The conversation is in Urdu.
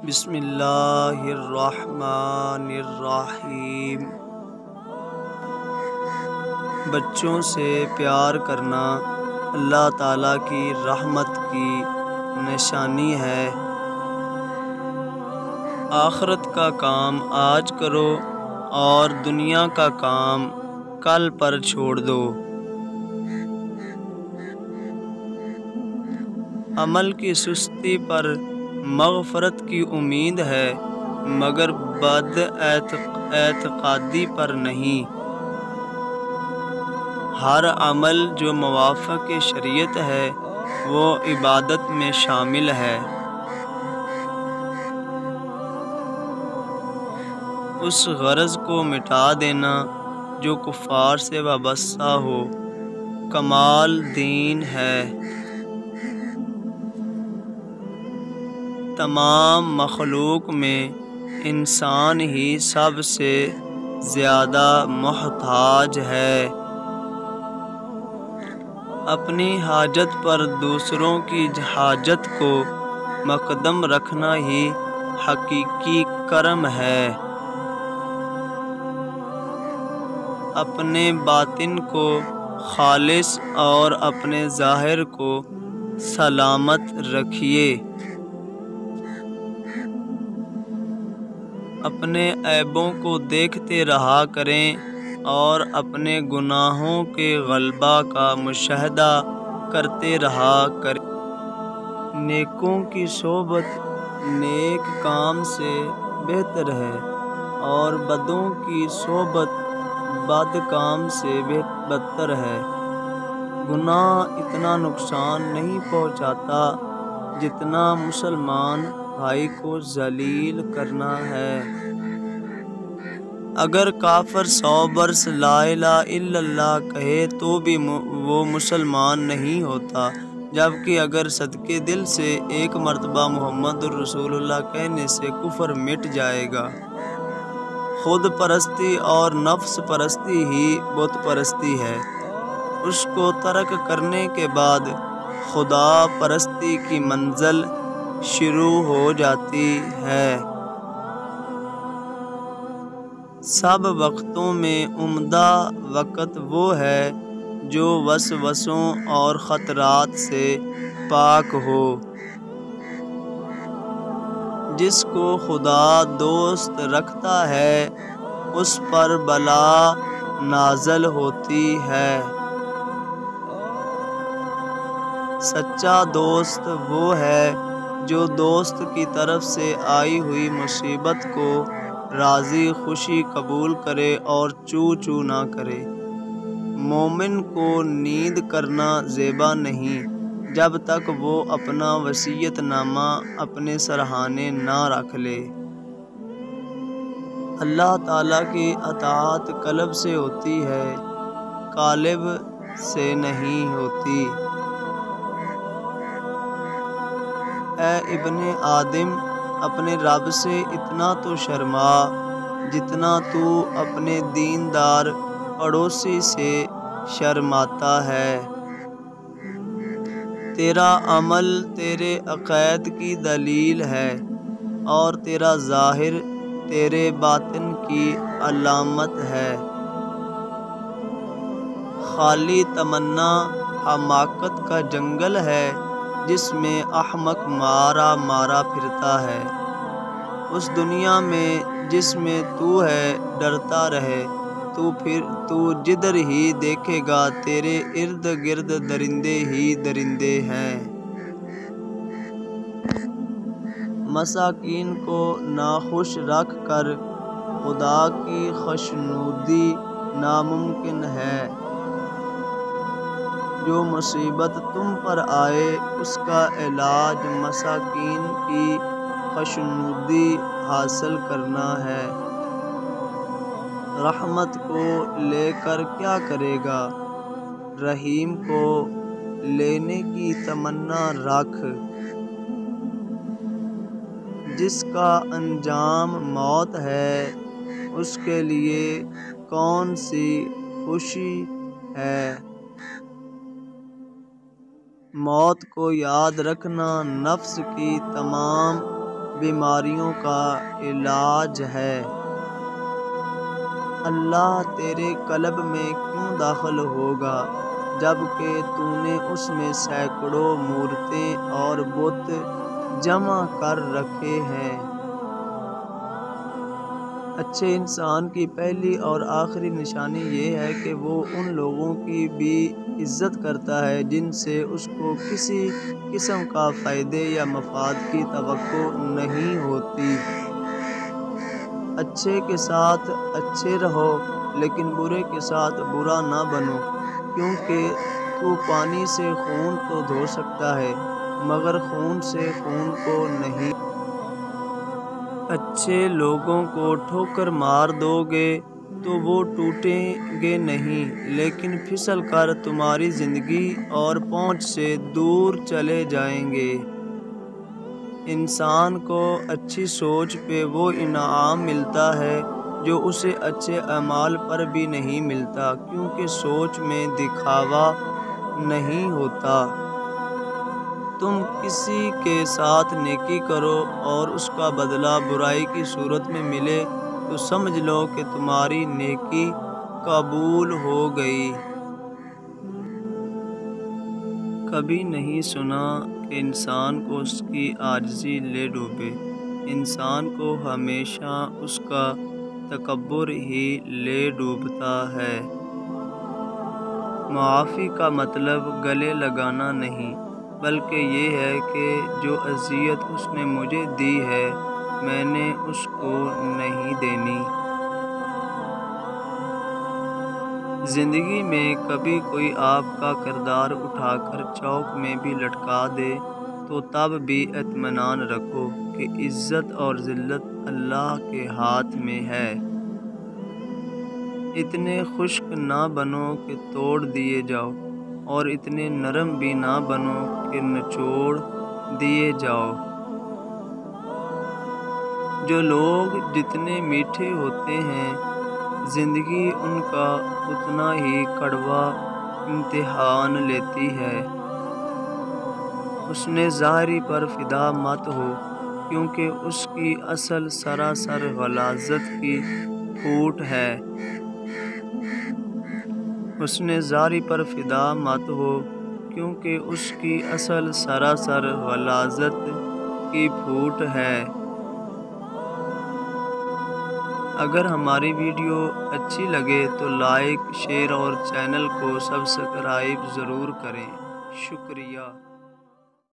بسم اللہ الرحمن الرحیم۔ بچوں سے پیار کرنا اللہ تعالیٰ کی رحمت کی نشانی ہے۔ آخرت کا کام آج کرو اور دنیا کا کام کل پر چھوڑ دو۔ عمل کی سستی پر مغفرت کی امید ہے مگر بد اعتقادی پر نہیں۔ ہر عمل جو موافق شریعت ہے وہ عبادت میں شامل ہے۔ اس غرض کو مٹا دینا جو کفار سے وابستہ ہو کمال دین ہے۔ تمام مخلوق میں انسان ہی سب سے زیادہ محتاج ہے۔ اپنی حاجت پر دوسروں کی حاجت کو مقدم رکھنا ہی حقیقی کرم ہے۔ اپنے باطن کو خالص اور اپنے ظاہر کو سلامت رکھیے۔ اپنے عیبوں کو دیکھتے رہا کریں اور اپنے گناہوں کے غلبہ کا مشاہدہ کرتے رہا کریں۔ نیکوں کی صحبت نیک کام سے بہتر ہے اور بدوں کی صحبت بد کام سے بدتر ہے۔ گناہ اتنا نقصان نہیں پہنچاتا جتنا مسلمان بھائی کو ذلیل کرنا ہے۔ اگر کافر 100 برس لا الہ الا اللہ کہے تو بھی وہ مسلمان نہیں ہوتا، جبکہ اگر صدقے دل سے ایک مرتبہ محمد الرسول اللہ کہنے سے کفر مٹ جائے گا۔ خود پرستی اور نفس پرستی ہی بت پرستی ہے۔ اس کو ترک کرنے کے بعد خدا پرستی کی منزل شروع ہو جاتی ہے۔ سب وقتوں میں عمدہ وقت وہ ہے جو وسوسوں اور خطرات سے پاک ہو۔ جس کو خدا دوست رکھتا ہے اس پر بلا نازل ہوتی ہے۔ سچا دوست وہ ہے جو دوست کی طرف سے آئی ہوئی مصیبت کو راضی خوشی قبول کرے اور چوں چوں نہ کرے۔ مومن کو نیند کرنا زیبا نہیں جب تک وہ اپنا وصیت نامہ اپنے سرہانے نہ رکھ لے۔ اللہ تعالیٰ کی اطاعت قلب سے ہوتی ہے، قالب سے نہیں ہوتی۔ اے ابن آدم، اپنے رب سے اتنا تو شرما جتنا تو اپنے دیندار پڑوسی سے شرماتا ہے۔ تیرا عمل تیرے عقائد کی دلیل ہے اور تیرا ظاہر تیرے باطن کی علامت ہے۔ خالی تمنا حماقت کا جنگل ہے جس میں احمق مارا مارا پھرتا ہے۔ اس دنیا میں جس میں تو ہے ڈرتا رہے، تو جدھر ہی دیکھے گا تیرے ارد گرد درندے ہی درندے ہیں۔ مساکین کو ناخوش رکھ کر خدا کی خوشنودی ناممکن ہے۔ جو مصیبت تم پر آئے اس کا علاج مساکین کی خوشنودی حاصل کرنا ہے۔ رحمت کو لے کر کیا کرے گا، رحیم کو لینے کی تمنا رکھ۔ جس کا انجام موت ہے اس کے لیے کون سی خوشی ہے۔ موت کو یاد رکھنا نفس کی تمام بیماریوں کا علاج ہے۔ اللہ تیرے قلب میں کیوں داخل ہوگا جبکہ تو نے اس میں سینکڑوں مورتیں اور بت جمع کر رکھے ہیں۔ اچھے انسان کی پہلی اور آخری نشانی یہ ہے کہ وہ ان لوگوں کی بھی عزت کرتا ہے جن سے اس کو کسی قسم کا فائدے یا مفاد کی توقع نہیں ہوتی۔ اچھے کے ساتھ اچھے رہو لیکن برے کے ساتھ برا نہ بنو، کیونکہ تو پانی سے خون تو دھو سکتا ہے مگر خون سے خون کو نہیں۔ اچھے لوگوں کو ٹھوکر مار دو گے تو وہ ٹوٹیں گے نہیں لیکن پھسل کر تمہاری زندگی اور پہنچ سے دور چلے جائیں گے۔ انسان کو اچھی سوچ پہ وہ انعام ملتا ہے جو اسے اچھے اعمال پر بھی نہیں ملتا، کیونکہ سوچ میں دکھاوا نہیں ہوتا۔ تم کسی کے ساتھ نیکی کرو اور اس کا بدلہ برائی کی صورت میں ملے تو سمجھ لو کہ تمہاری نیکی قبول ہو گئی۔ کبھی نہیں سنا کہ انسان کو اس کی عاجزی لے ڈوبے۔ انسان کو ہمیشہ اس کا تکبر ہی لے ڈوبتا ہے۔ معافی کا مطلب گلے لگانا نہیں، بلکہ یہ ہے کہ جو اذیت اس نے مجھے دی ہے میں نے اس کو نہیں دینی۔ زندگی میں کبھی کوئی آپ کا کردار اٹھا کر چوک میں بھی لٹکا دے تو تب بھی اطمینان رکھو کہ عزت اور ذلت اللہ کے ہاتھ میں ہے۔ اتنے خشک نہ بنو کہ توڑ دیے جاؤ اور اتنے نرم بھی نہ بنو کہ نچوڑ دیے جاؤ۔ جو لوگ جتنے میٹھے ہوتے ہیں زندگی ان کا اتنا ہی کڑوا امتحان لیتی ہے۔ حسن ظاہری پر فدا مت ہو کیونکہ اس کی اصل سراسر غلاظت کی پھوٹ ہے۔ حسن ظاہری پر فدا مت ہو کیونکہ اس کی اصل سراسر غلاظت کی پھوٹ ہے۔ اگر ہماری ویڈیو اچھی لگے تو لائک، شیئر اور چینل کو سبسکرائب ضرور کریں۔ شکریہ۔